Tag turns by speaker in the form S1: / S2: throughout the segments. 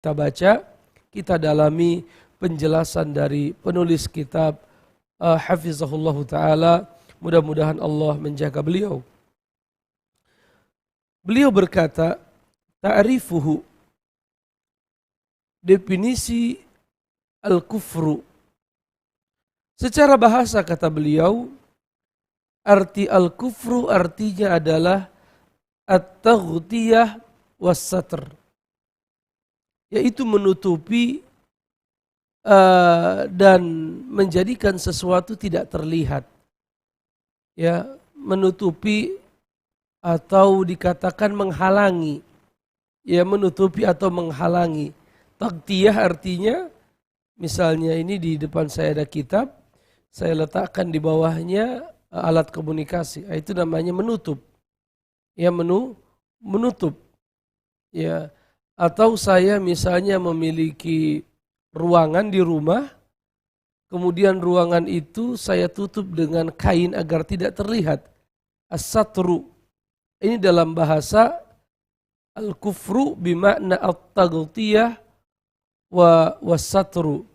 S1: kita baca, kita dalami penjelasan dari penulis kitab Hafizahullah Ta'ala. Mudah-mudahan Allah menjaga beliau. Beliau berkata, ta'rifuhu, definisi al-kufru. Secara bahasa kata beliau, arti al-kufru artinya adalah at-taghtiyah was-satr, yaitu menutupi dan menjadikan sesuatu tidak terlihat. Ya, menutupi atau dikatakan menghalangi. Ya, menutupi atau menghalangi. Taghtiyah artinya, misalnya ini di depan saya ada kitab, saya letakkan di bawahnya alat komunikasi. Itu namanya menutup. Ya, menutup. Ya, atau saya misalnya memiliki ruangan di rumah, kemudian ruangan itu saya tutup dengan kain agar tidak terlihat. As-satru. Ini dalam bahasa al-kufru bimakna at-taghtiyah was-satru.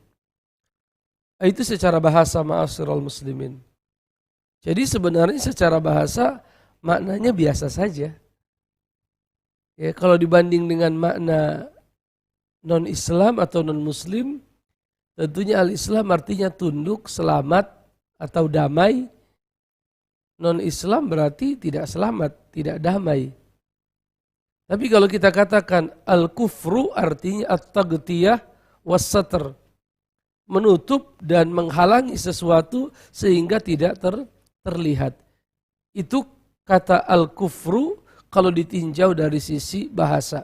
S1: Itu secara bahasa, ma'asyiral muslimin. Jadi sebenarnya secara bahasa maknanya biasa saja. Ya, kalau dibanding dengan makna non-Islam atau non-Muslim, tentunya al-Islam artinya tunduk, selamat atau damai. Non-Islam berarti tidak selamat, tidak damai. Tapi kalau kita katakan al-kufru artinya at-taghtiyah was-satr, menutup dan menghalangi sesuatu sehingga tidak terlihat. Itu kata al-kufru kalau ditinjau dari sisi bahasa.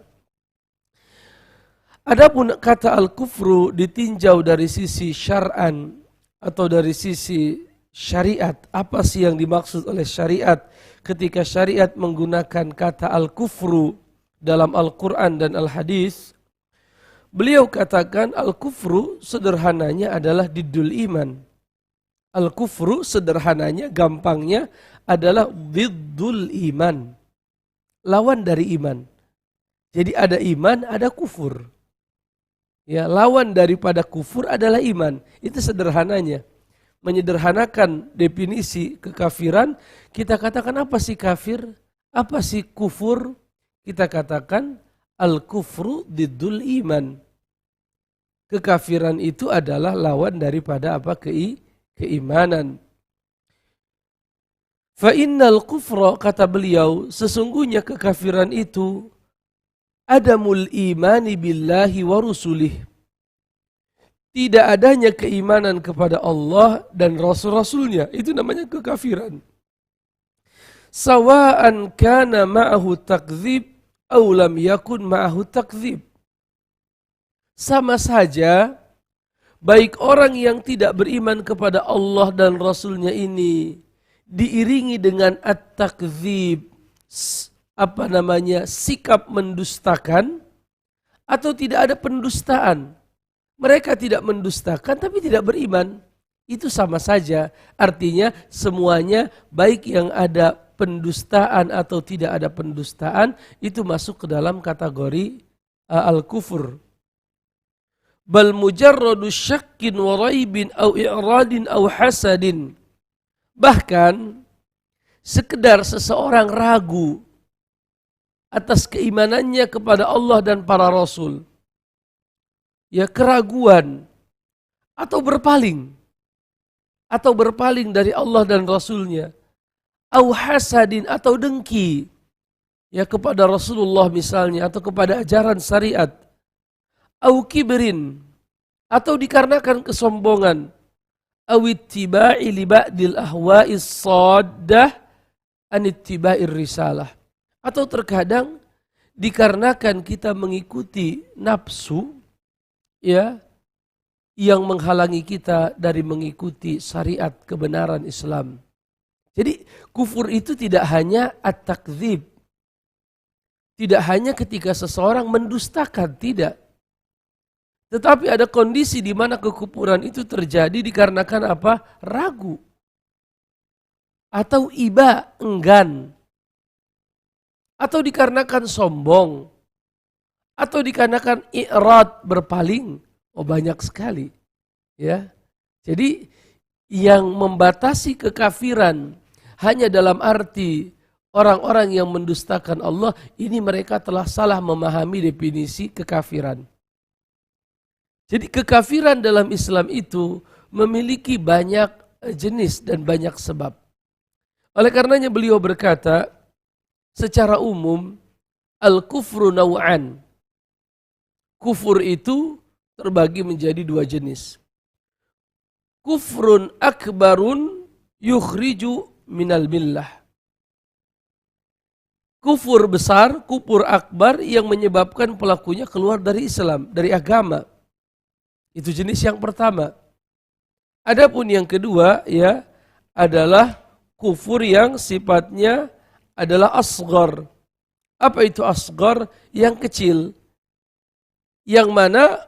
S1: Adapun kata al-kufru ditinjau dari sisi syar'an atau dari sisi syariat. Apa sih yang dimaksud oleh syariat ketika syariat menggunakan kata al-kufru dalam Al-Quran dan Al-Hadis? Beliau katakan al-kufru sederhananya adalah diddul iman. Al-kufru sederhananya, gampangnya adalah diddul iman. Lawan dari iman. Jadi ada iman, ada kufur. Ya, lawan daripada kufur adalah iman. Itu sederhananya. Menyederhanakan definisi kekafiran, kita katakan apa sih kafir? Apa sih kufur? Kita katakan al-kufru diddul iman. Kekafiran itu adalah lawan daripada apa? Keimanan. Fa innal kufra, kata beliau, sesungguhnya kekafiran itu adamul imani billahi wa rusulih. Tidak adanya keimanan kepada Allah dan Rasul-Rasulnya. Itu namanya kekafiran. Sawa'an kana ma'ahu takdzib aw lam yakun ma'ahu takdzib. Sama saja, baik orang yang tidak beriman kepada Allah dan Rasulnya ini diiringi dengan at-takdzib, sikap mendustakan, atau tidak ada pendustaan. Mereka tidak mendustakan tapi tidak beriman. Itu sama saja. Artinya semuanya, baik yang ada pendustaan atau tidak ada pendustaan, itu masuk ke dalam kategori al-kufur. Bal mujarradu syakkin wa raibin au i'radin au hasadin. Bahkan sekedar seseorang ragu atas keimanannya kepada Allah dan para Rasul, ya, keraguan atau berpaling dari Allah dan Rasulnya, au hasadin, atau dengki, ya, kepada Rasulullah misalnya, atau kepada ajaran syariat, au kibrin, atau dikarenakan kesombongan, au ittiba'i li ba'dil ahwa'is saddah an ittiba'ir risalah, atau terkadang dikarenakan kita mengikuti nafsu, ya, yang menghalangi kita dari mengikuti syariat kebenaran Islam. Jadi kufur itu tidak hanya at-takdzib, tidak hanya ketika seseorang mendustakan, tidak. Tetapi ada kondisi di mana kekufuran itu terjadi dikarenakan apa? Ragu. Atau iba, enggan. Atau dikarenakan sombong. atau dikarenakan i'rad, berpaling. Oh, banyak sekali. Ya. Jadi yang membatasi kekafiran hanya dalam arti orang-orang yang mendustakan Allah, ini mereka telah salah memahami definisi kekafiran. Jadi kekafiran dalam Islam itu memiliki banyak jenis dan banyak sebab. Oleh karenanya beliau berkata, secara umum, al-kufru naw'an. Kufur itu terbagi menjadi dua jenis. Kufrun akbarun yukhriju minal millah. Kufur besar, kufur akbar yang menyebabkan pelakunya keluar dari Islam, dari agama. Itu jenis yang pertama. Adapun yang kedua ya adalah kufur yang sifatnya adalah asghar. Apa itu asghar? Yang kecil. Yang mana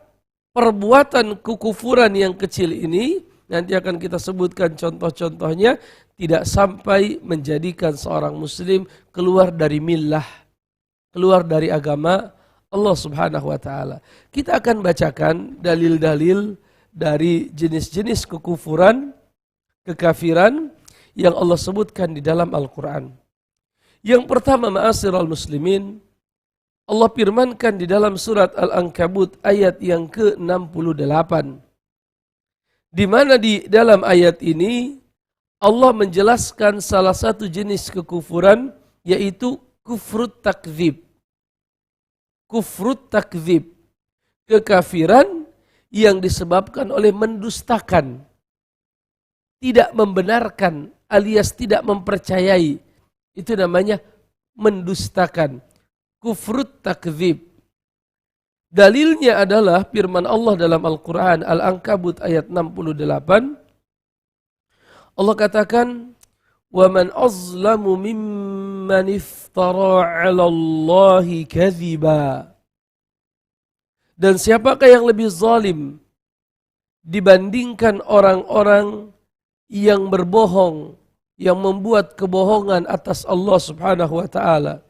S1: perbuatan kekufuran yang kecil ini, nanti akan kita sebutkan contoh-contohnya, tidak sampai menjadikan seorang muslim keluar dari millah, keluar dari agama Allah Subhanahu wa taala. Kita akan bacakan dalil-dalil dari jenis-jenis kekufuran, kekafiran yang Allah sebutkan di dalam Al-Qur'an. Yang pertama, ma'asyiral muslimin, Allah firmankan di dalam surat Al-Ankabut ayat yang ke-68. Di mana di dalam ayat ini Allah menjelaskan salah satu jenis kekufuran, yaitu kufrut takdzib. Kufrut takdzib, kekafiran yang disebabkan oleh mendustakan, tidak membenarkan alias tidak mempercayai. Itu namanya mendustakan. Kufrut takdzib. Dalilnya adalah firman Allah dalam Al-Quran Al-Ankabut ayat 68. Allah katakan, وَمَنْ أَظْلَمُ مِمَّنِ افْتَرَى عَلَى اللَّهِ كَذِبًا. Dan siapakah yang lebih zalim dibandingkan orang-orang yang berbohong, yang membuat kebohongan atas Allah Subhanahu wa taala.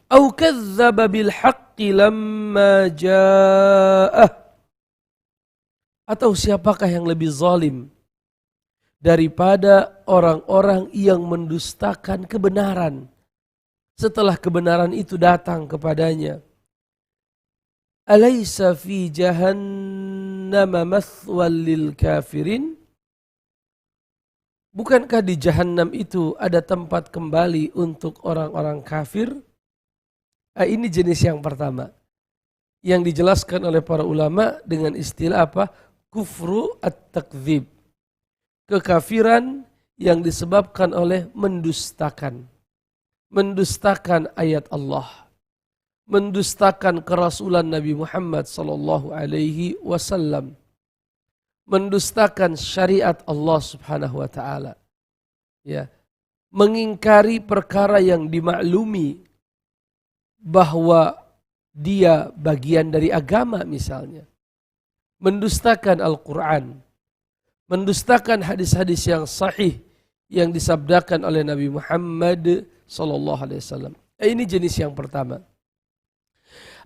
S1: Au kadzdzaba bil haqqi lamma ja'ah. Atau siapakah yang lebih zalim daripada orang-orang yang mendustakan kebenaran setelah kebenaran itu datang kepadanya. Alaysa fi jahannam mathwal lil kafirin. Bukankah di Jahannam itu ada tempat kembali untuk orang-orang kafir? Ini jenis yang pertama yang dijelaskan oleh para ulama dengan istilah apa? Kufru at-takdzib. Kekafiran yang disebabkan oleh mendustakan. Mendustakan ayat Allah. Mendustakan kerasulan Nabi Muhammad sallallahu alaihi wasallam. Mendustakan syariat Allah Subhanahu wa taala. Ya. Mengingkari perkara yang dimaklumi bahwa dia bagian dari agama misalnya. Mendustakan Al-Qur'an. Mendustakan hadis-hadis yang sahih yang disabdakan oleh Nabi Muhammad sallallahu alaihi wasallam. Ini jenis yang pertama.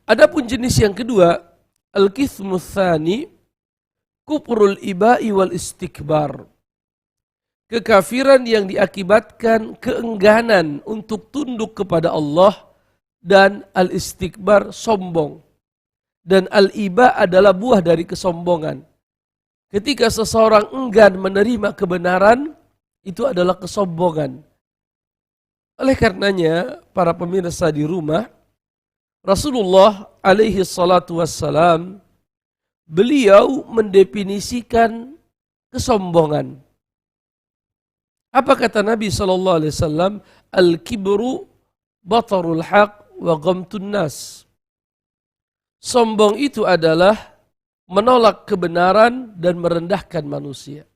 S1: Adapun jenis yang kedua, al-qismu tsani, kufrul iba'i wal istikbar. Kekafiran yang diakibatkan keengganan untuk tunduk kepada Allah dan al-istikbar, sombong. Dan al-iba adalah buah dari kesombongan. Ketika seseorang enggan menerima kebenaran, itu adalah kesombongan. Oleh karenanya, para pemirsa di rumah, Rasulullah alaihi salatu wassalam, beliau mendefinisikan kesombongan. Apa kata Nabi sallallahu alaihi wasallam? Al-kibru batarul haq wa ghamtun nas. Sombong itu adalah menolak kebenaran dan merendahkan manusia.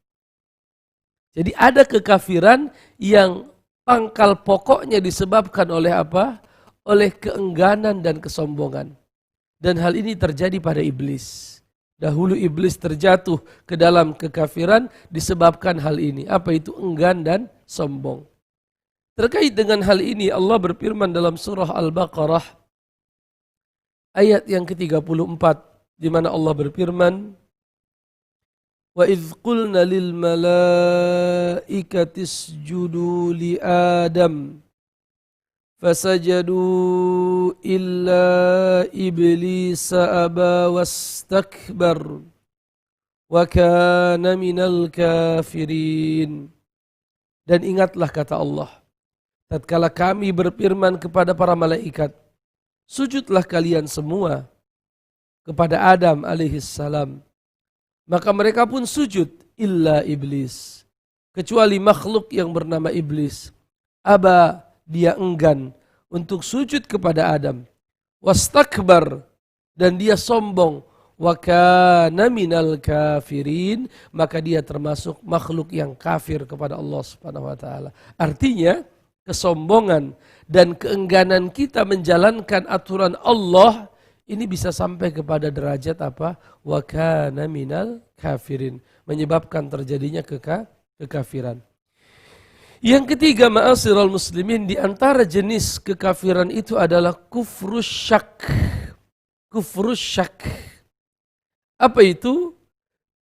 S1: Jadi ada kekafiran yang pangkal pokoknya disebabkan oleh apa? Oleh keengganan dan kesombongan. Dan hal ini terjadi pada iblis. Dahulu iblis terjatuh ke dalam kekafiran disebabkan hal ini. Apa itu? Enggan dan sombong. Terkait dengan hal ini Allah berfirman dalam surah Al-Baqarah ayat yang ke-34 di mana Allah berfirman, wa idz qulna lil malaikati isjudu li Adam fasajadu illa iblis aba wastakbar wa kana minal kafirin. Dan ingatlah kata Allah, tatkala kami berfirman kepada para malaikat, sujudlah kalian semua kepada Adam alaihissalam. Maka mereka pun sujud, illa iblis, kecuali makhluk yang bernama iblis. Aba, dia enggan untuk sujud kepada Adam. Wastakbar, dan dia sombong. Wa kana minal kafirin, maka dia termasuk makhluk yang kafir kepada Allah Subhanahu wa taala. Artinya, kesombongan dan keengganan kita menjalankan aturan Allah ini bisa sampai kepada derajat apa? Wa kana minal kafirin, menyebabkan terjadinya kekafiran. Yang ketiga, ma'asyiral muslimin, di antara jenis kekafiran itu adalah kufrus syak. Kufrus syak. Apa itu?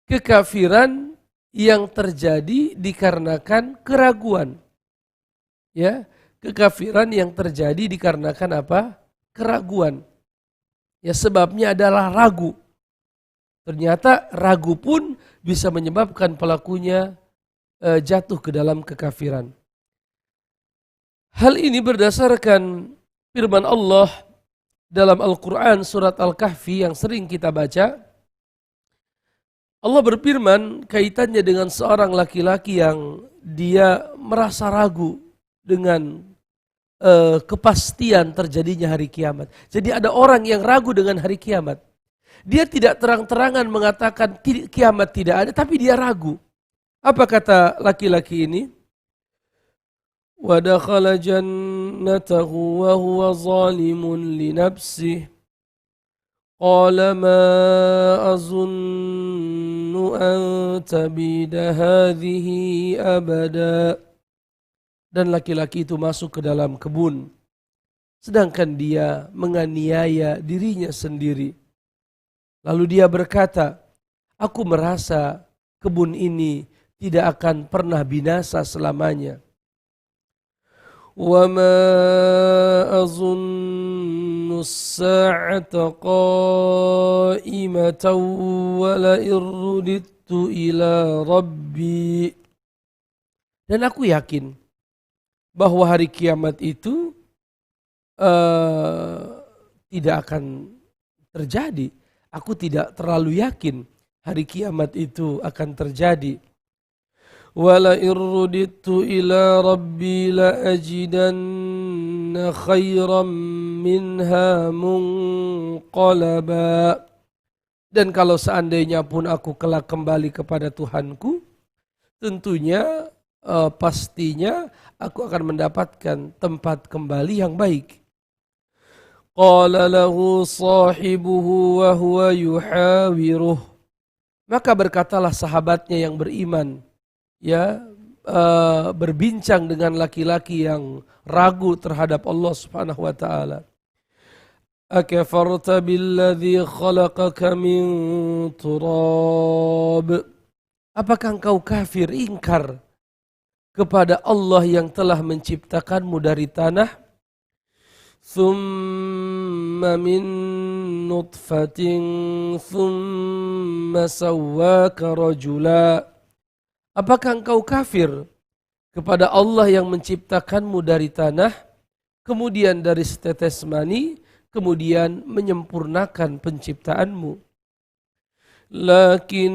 S1: Kekafiran yang terjadi dikarenakan keraguan. Ya, kekafiran yang terjadi dikarenakan apa? Keraguan. Ya, sebabnya adalah ragu. Ternyata ragu pun bisa menyebabkan pelakunya jatuh ke dalam kekafiran. Hal ini berdasarkan firman Allah dalam Al-Quran surat Al-Kahfi yang sering kita baca. Allah berfirman kaitannya dengan seorang laki-laki yang dia merasa ragu dengan kepastian terjadinya hari kiamat. Jadi ada orang yang ragu dengan hari kiamat. Dia tidak terang-terangan mengatakan kiamat tidak ada, tapi dia ragu. Apa kata laki-laki ini? Wa dakhala jannatahu wa huwa zalimun li nafsihi. Qala ma azunnu an tabida hadhihi abada. Dan laki-laki itu masuk ke dalam kebun. Sedangkan dia menganiaya dirinya sendiri. Lalu dia berkata, aku merasa kebun ini tidak akan pernah binasa selamanya. Wa ma azunnu as-sa'ata qa'imatan wa la irudittu ila rabbi. Dan aku yakin bahwa hari kiamat itu tidak akan terjadi. Aku tidak terlalu yakin hari kiamat itu akan terjadi. Wala irudittu ila rabbi la ajidanna khairan minha munqalaba. Dan kalau seandainya pun aku kelak kembali kepada Tuhanku, tentunya pastinya aku akan mendapatkan tempat kembali yang baik. Qala lahu sahibuhu wa huwa yuhawiruh. Maka berkatalah sahabatnya yang beriman, ya, berbincang dengan laki-laki yang ragu terhadap Allah Subhanahu wa taala. Akafarta billadzi khalaqaka min turab. Apakah engkau kafir, ingkar kepada Allah yang telah menciptakanmu dari tanah? Thumma min nutfatin thumma sawwaka rajula. Apakah engkau kafir kepada Allah yang menciptakanmu dari tanah, kemudian dari setetes mani, kemudian menyempurnakan penciptaanmu? Lakinnahu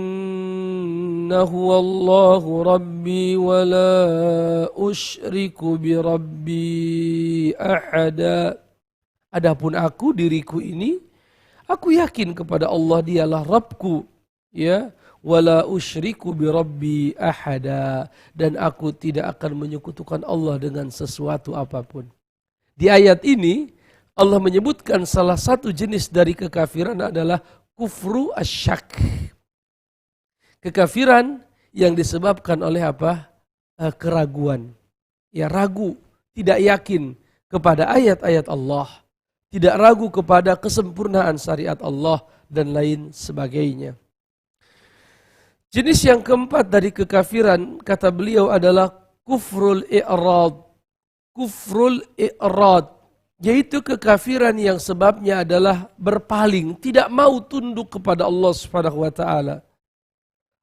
S1: Allahu Rabbi wa la usyriku bi Rabbi ahada. Adapun aku, diriku ini, aku yakin kepada Allah, dialah Rabbku, ya, wala usyriku bi Rabbi ahada, dan aku tidak akan menyekutukan Allah dengan sesuatu apapun. Di ayat ini Allah menyebutkan salah satu jenis dari kekafiran adalah kufru asyak. Kekafiran yang disebabkan oleh apa? Keraguan. Ya, ragu, tidak yakin kepada ayat-ayat Allah. tidak ragu kepada kesempurnaan syariat Allah dan lain sebagainya. Jenis yang keempat dari kekafiran, kata beliau, adalah kufrul i'rad. Kufrul i'rad, yaitu kekafiran yang sebabnya adalah berpaling, tidak mau tunduk kepada Allah Subhanahu wa taala.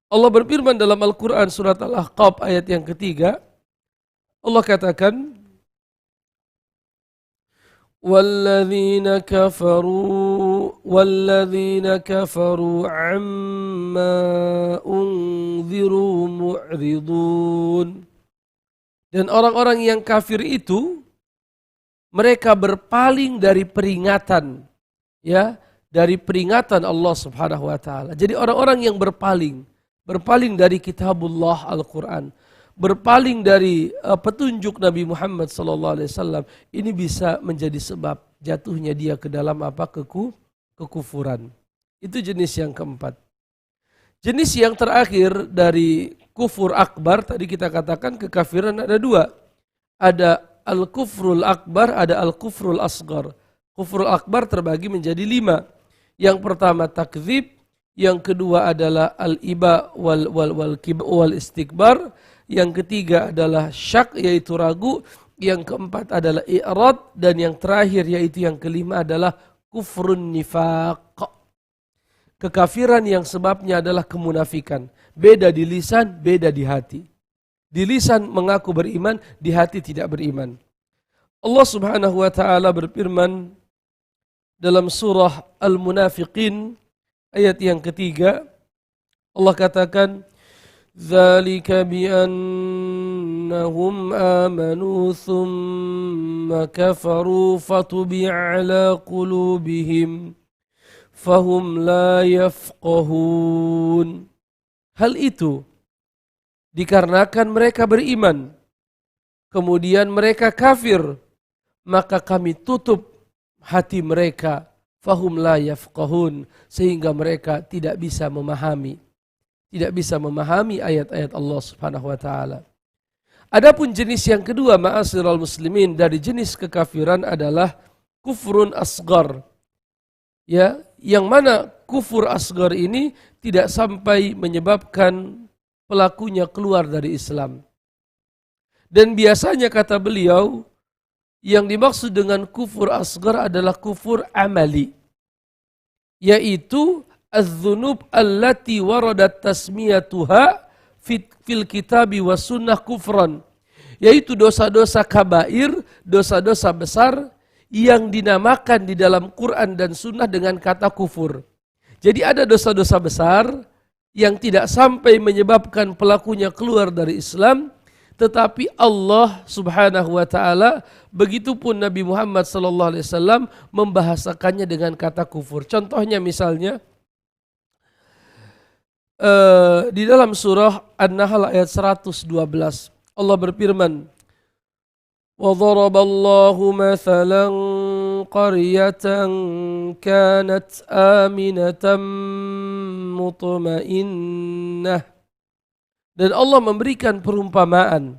S1: Allah berfirman dalam Al-Qur'an surat Al-Ahqaf ayat yang ketiga. Allah katakan, وَالَّذِينَ كَفَرُوا عَمَّا أُنذِرُوا مُعْرِضُونَ. Dan orang-orang yang kafir itu, mereka berpaling dari peringatan, ya, dari peringatan Allah Subhanahu wa taala. Jadi orang-orang yang berpaling dari kitabullah Al-Qur'an, berpaling dari petunjuk Nabi Muhammad SAW, ini bisa menjadi sebab jatuhnya dia ke dalam kekufuran. Itu jenis yang keempat. Jenis yang terakhir dari kufur akbar, tadi kita katakan kekafiran ada dua. Ada al-kufrul akbar, ada al-kufrul asgar. Kufrul akbar terbagi menjadi 5. Yang pertama takdzib, yang kedua adalah al-iba wal istikbar, yang ketiga adalah syak yaitu ragu, yang keempat adalah i'rad, dan yang terakhir yaitu yang kelima adalah kufrun nifaq. Kekafiran yang sebabnya adalah kemunafikan. Beda di lisan, beda di hati. Di lisan mengaku beriman, di hati tidak beriman. Allah Subhanahu wa taala berfirman dalam surah Al-Munafiqin ayat yang ketiga. Allah katakan, ذَلِكَ بِأَنَّهُمْ آمَنُوا ثُمَّ كَفَرُوا فَطُبِعَ عَلَى قُلُوبِهِمْ فَهُمْ لَا يَفْقَهُونَ. Hal itu dikarenakan mereka beriman, kemudian mereka kafir, maka kami tutup hati mereka, fahum la yafqahun, sehingga mereka tidak bisa memahami ayat-ayat Allah Subhanahu wa taala. Adapun jenis yang kedua, ma'asyiral muslimin, dari jenis kekafiran adalah kufrun asgar. Ya, yang mana kufur asgar ini tidak sampai menyebabkan pelakunya keluar dari Islam. Dan biasanya kata beliau, yang dimaksud dengan kufur asgar adalah kufur amali, yaitu az-dzunub allati waradat tasmiyatuha fil kitabi was sunnah kufran, yaitu dosa-dosa kabair, dosa-dosa besar yang dinamakan di dalam Quran dan sunnah dengan kata kufur. Jadi ada dosa-dosa besar yang tidak sampai menyebabkan pelakunya keluar dari Islam, tetapi Allah Subhanahu wa taala, begitupun Nabi Muhammad sallallahu alaihi wasallam membahasakannya dengan kata kufur. Contohnya misalnya di dalam surah An-Nahl ayat 112, Allah berfirman, وَضَرَبَ اللَّهُ مَثَلًا قَرْيَةً كَانَتْ آمِنَةً مُطْمَئِنَّةً. Dan Allah memberikan perumpamaan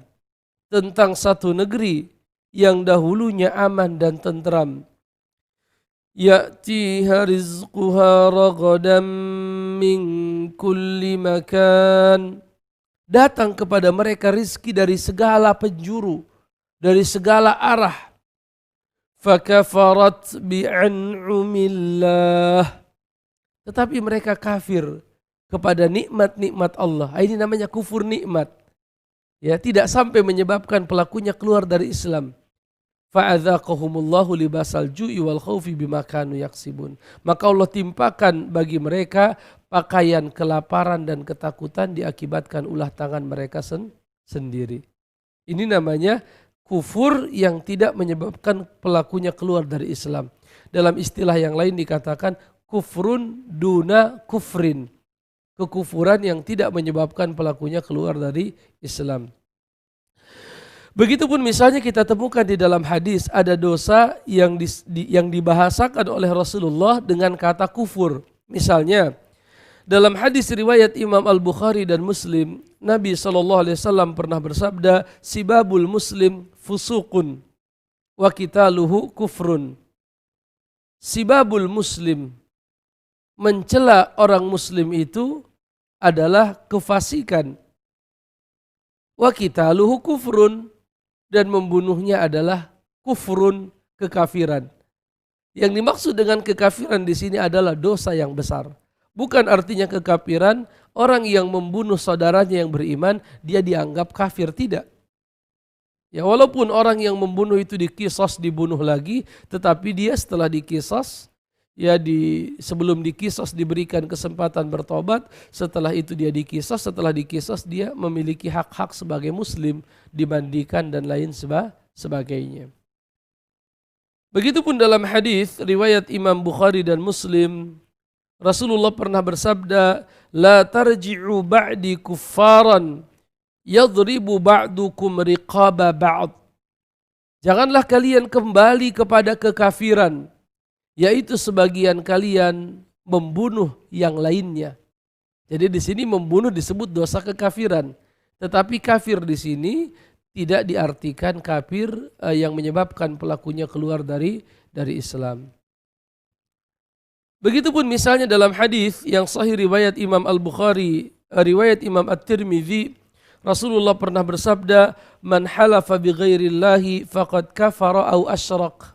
S1: tentang satu negeri yang dahulunya aman dan tentram. يَأْتِيهَا رِزْقُهَا رَغَدًا مِنْ كُلِّ مَكَانٍ. Datang kepada mereka rizki dari segala penjuru, dari segala arah. فَكَفَرَتْ بِأَنْعُمِ اللَّهِ. Tetapi mereka kafir kepada nikmat-nikmat Allah. Ini namanya kufur nikmat. Ya, tidak sampai menyebabkan pelakunya keluar dari Islam. Fa'adzaqahumullahu libasal ju'i wal khaufi bima kanu yaksibun. Maka Allah timpakan bagi mereka pakaian kelaparan dan ketakutan diakibatkan ulah tangan mereka sendiri. Ini namanya kufur yang tidak menyebabkan pelakunya keluar dari Islam. Dalam istilah yang lain dikatakan kufrun duna kufrin. Kekufuran yang tidak menyebabkan pelakunya keluar dari Islam. Begitupun misalnya kita temukan di dalam hadis ada dosa yang dibahasakan oleh Rasulullah dengan kata kufur. Misalnya dalam hadis riwayat Imam Al-Bukhari dan Muslim, Nabi SAW pernah bersabda, sibabul muslim fusuqun wa qitaluhu kufrun. sibabul muslim, mencela orang muslim itu adalah kefasikan. Wa qitaluhu kufrun, dan membunuhnya adalah kufrun, kekafiran. Yang dimaksud dengan kekafiran di sini adalah dosa yang besar. Bukan artinya kekafiran orang yang membunuh saudaranya yang beriman dia dianggap kafir, tidak. Ya, walaupun orang yang membunuh itu dikisos, dibunuh lagi, tetapi dia setelah dikisos, ya sebelum dikisos diberikan kesempatan bertobat, setelah itu dia dikisos, setelah dikisos dia memiliki hak-hak sebagai muslim, dimandikan dan lain sebagainya. Begitupun dalam hadis riwayat Imam Bukhari dan Muslim, Rasulullah pernah bersabda, la tarji'u ba'di kuffaran yadribu ba'dukum riqaba ba'd. Janganlah kalian kembali kepada kekafiran, yaitu sebagian kalian membunuh yang lainnya. Jadi di sini membunuh disebut dosa kekafiran. Tetapi kafir di sini tidak diartikan kafir yang menyebabkan pelakunya keluar dari Islam. Begitupun misalnya dalam hadis yang sahih riwayat Imam Al-Bukhari, riwayat Imam At-Tirmidzi, Rasulullah pernah bersabda, man halafa bi ghairillahi faqad kafara au asyrak.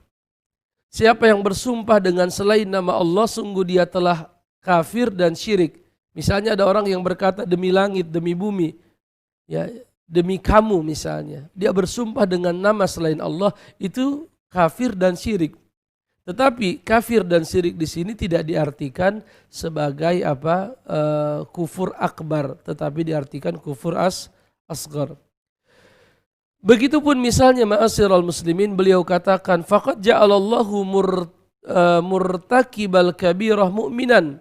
S1: Siapa yang bersumpah dengan selain nama Allah, sungguh dia telah kafir dan syirik. Misalnya ada orang yang berkata demi langit, demi bumi, ya, demi kamu misalnya. Dia bersumpah dengan nama selain Allah, itu kafir dan syirik. Tetapi kafir dan syirik di sini tidak diartikan sebagai kufur akbar, tetapi diartikan kufur asghar. Begitupun misalnya ma'asyiral muslimin, beliau katakan faqad ja'alallahu murtakibal kabirah mu'minan.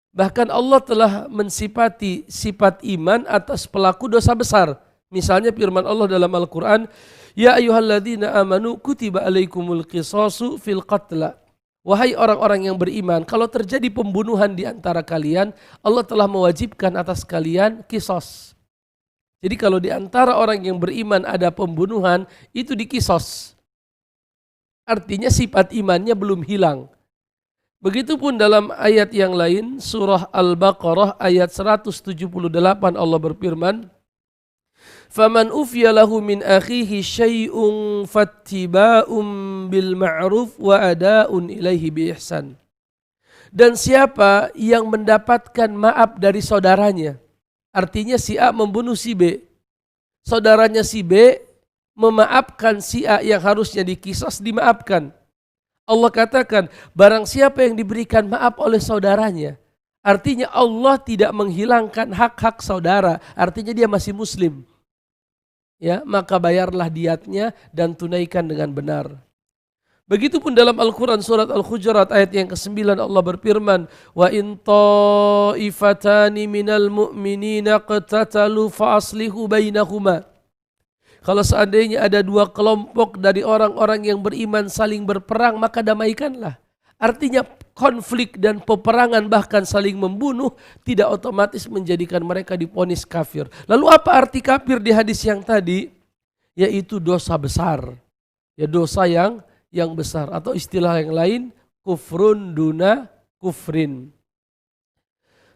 S1: Bahkan Allah telah mensifati sifat iman atas pelaku dosa besar. Misalnya firman Allah dalam Al-Quran, ya ayyuhalladzina amanu kutiba alaikumul qisasu fil qatla. Wahai orang-orang yang beriman, kalau terjadi pembunuhan di antara kalian, Allah telah mewajibkan atas kalian qisas. Jadi kalau di antara orang yang beriman ada pembunuhan, itu dikisos. Artinya sifat imannya belum hilang. Begitupun dalam ayat yang lain, surah Al-Baqarah ayat 178 Allah berfirman, faman ufiya lahu min akhihi syai'un fattiba'un bil ma'ruf wa ada'un ilaihi bi ihsan. Dan siapa yang mendapatkan maaf dari saudaranya, artinya si A membunuh si B, saudaranya si B memaafkan si A yang harusnya dikisos, dimaafkan. Allah katakan barang siapa yang diberikan maaf oleh saudaranya, artinya Allah tidak menghilangkan hak-hak saudara, artinya dia masih muslim. Ya, maka bayarlah diyatnya dan tunaikan dengan benar. Begitupun dalam Al-Quran surat Al-Hujurat ayat yang ke-9 Allah berfirman, wa in ta'ifatani minal mu'minina qatatalu fa aslihu bainahuma. Kalau seandainya ada dua kelompok dari orang-orang yang beriman saling berperang, maka damaikanlah. Artinya konflik dan peperangan bahkan saling membunuh tidak otomatis menjadikan mereka divonis kafir. Lalu apa arti kafir di hadis yang tadi? Yaitu dosa besar. Ya, dosa yang besar, atau istilah yang lain kufrun duna kufrin.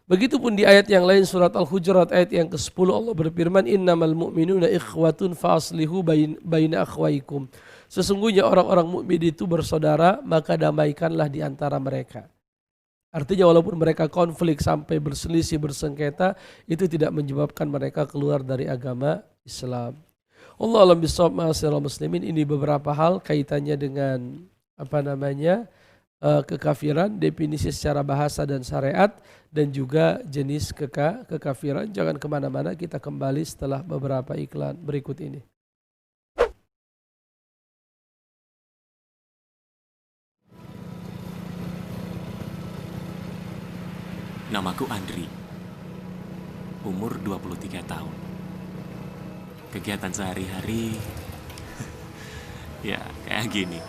S1: Begitupun di ayat yang lain surat Al-Hujurat ayat yang ke-10 Allah berfirman, innamal mu'minuna ikhwatun fa'aslihu baina akhwaikum. Sesungguhnya orang-orang mukmin itu bersaudara, maka damaikanlah di antara mereka. Artinya walaupun mereka konflik sampai berselisih, bersengketa, itu tidak menyebabkan mereka keluar dari agama Islam. Allah alam bisawab, ma'asyiral muslimin. Ini beberapa hal kaitannya dengan kekafiran, definisi secara bahasa dan syariat, dan juga jenis kekafiran. Jangan kemana-mana, kita kembali setelah beberapa iklan berikut ini.
S2: Namaku Andri, umur 23 tahun. Kegiatan sehari-hari ya kayak gini.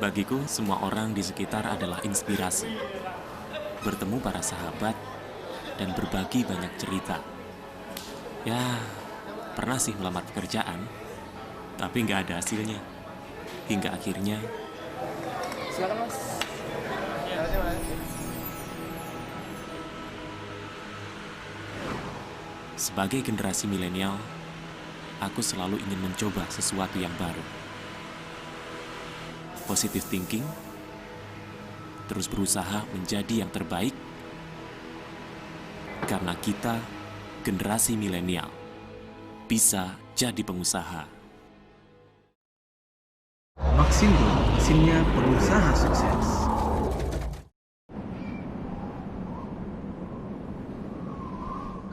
S2: Bagiku semua orang di sekitar adalah inspirasi. Bertemu para sahabat dan berbagi banyak cerita. Ya, pernah sih melamar pekerjaan, tapi nggak ada hasilnya. Hingga akhirnya
S1: Silakan Mas.
S2: Sebagai generasi milenial, aku selalu ingin mencoba sesuatu yang baru. Positive thinking, terus berusaha menjadi yang terbaik, karena kita, generasi milenial, bisa jadi pengusaha.
S3: Maxindo, mesinnya pengusaha sukses.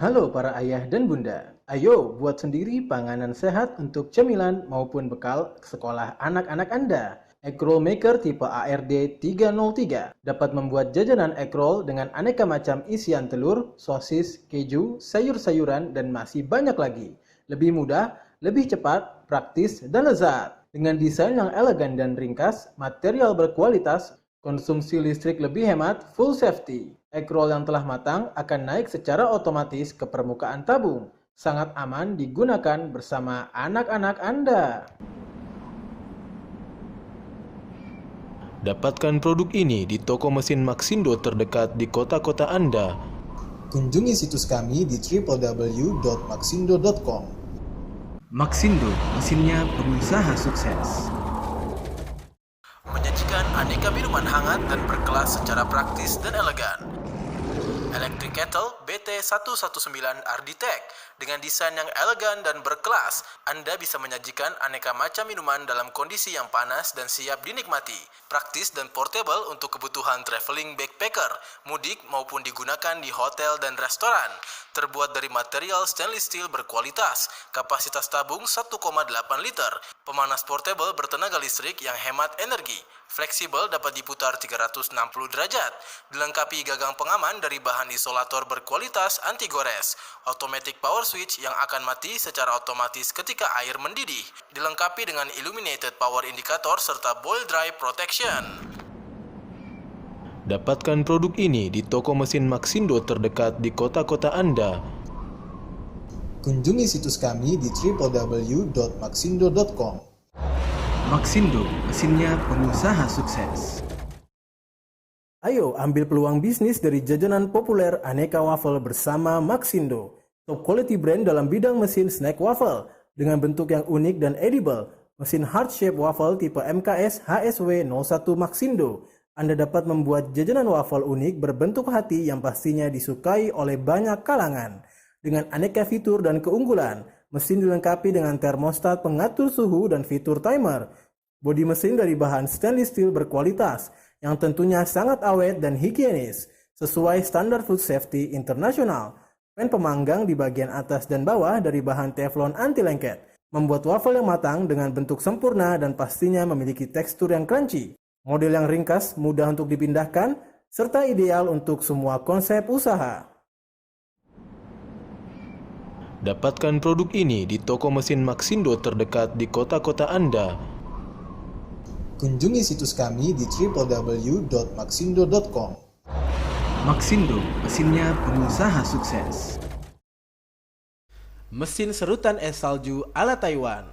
S3: Halo para ayah dan bunda, ayo buat sendiri panganan sehat untuk cemilan maupun bekal sekolah anak-anak Anda. Egg Roll Maker tipe ARD 303 dapat membuat jajanan egg roll dengan aneka macam isian telur, sosis, keju, sayur-sayuran, dan masih banyak lagi. Lebih mudah, lebih cepat, praktis, dan lezat. Dengan desain yang elegan dan ringkas, material berkualitas, konsumsi listrik lebih hemat, full safety. Egg roll yang telah matang akan naik secara otomatis ke permukaan tabung. Sangat aman digunakan bersama anak-anak Anda.
S4: Dapatkan produk ini di toko mesin Maxindo terdekat di kota-kota Anda.
S3: Kunjungi situs kami di www.maxindo.com. Maxindo, mesinnya pengusaha sukses. Menyajikan aneka minuman hangat dan berkelas secara praktis dan elegan. Electric Kettle BT119 Arditech dengan desain yang elegan dan berkelas, Anda bisa menyajikan aneka macam minuman dalam kondisi yang panas dan siap dinikmati. Praktis dan portable untuk kebutuhan traveling backpacker, mudik maupun digunakan di hotel dan restoran. Terbuat dari material stainless steel berkualitas, kapasitas tabung 1,8 liter, pemanas portable bertenaga listrik yang hemat energi, fleksibel dapat diputar 360 derajat, dilengkapi gagang pengaman dari bahan isolator berkualitas anti gores, automatic power switch yang akan mati secara otomatis ketika air mendidih, dilengkapi dengan illuminated power indicator serta boil dry protection.
S4: Dapatkan produk ini di toko mesin Maxindo terdekat di kota-kota Anda.
S3: Kunjungi situs kami di www.maxindo.com. Maxindo, mesinnya pengusaha sukses. Ayo ambil peluang bisnis dari jajanan populer aneka waffle bersama Maxindo. Top quality brand dalam bidang mesin snack waffle dengan bentuk yang unik dan edible. Mesin heart shape waffle tipe MKS HSW 01 Maxindo. Anda dapat membuat jajanan waffle unik berbentuk hati yang pastinya disukai oleh banyak kalangan. Dengan aneka fitur dan keunggulan, mesin dilengkapi dengan termostat pengatur suhu dan fitur timer. Bodi mesin dari bahan stainless steel berkualitas, yang tentunya sangat awet dan higienis, sesuai standar food safety internasional. Pen pemanggang di bagian atas dan bawah dari bahan teflon anti lengket, membuat waffle yang matang dengan bentuk sempurna dan pastinya memiliki tekstur yang crunchy. Model yang ringkas, mudah untuk dipindahkan, serta ideal untuk semua konsep usaha.
S4: Dapatkan produk ini di toko mesin Maxindo terdekat di kota-kota Anda.
S3: Kunjungi situs kami di www.maxindo.com. Maxindo, mesinnya pengusaha sukses. Mesin serutan es salju ala Taiwan.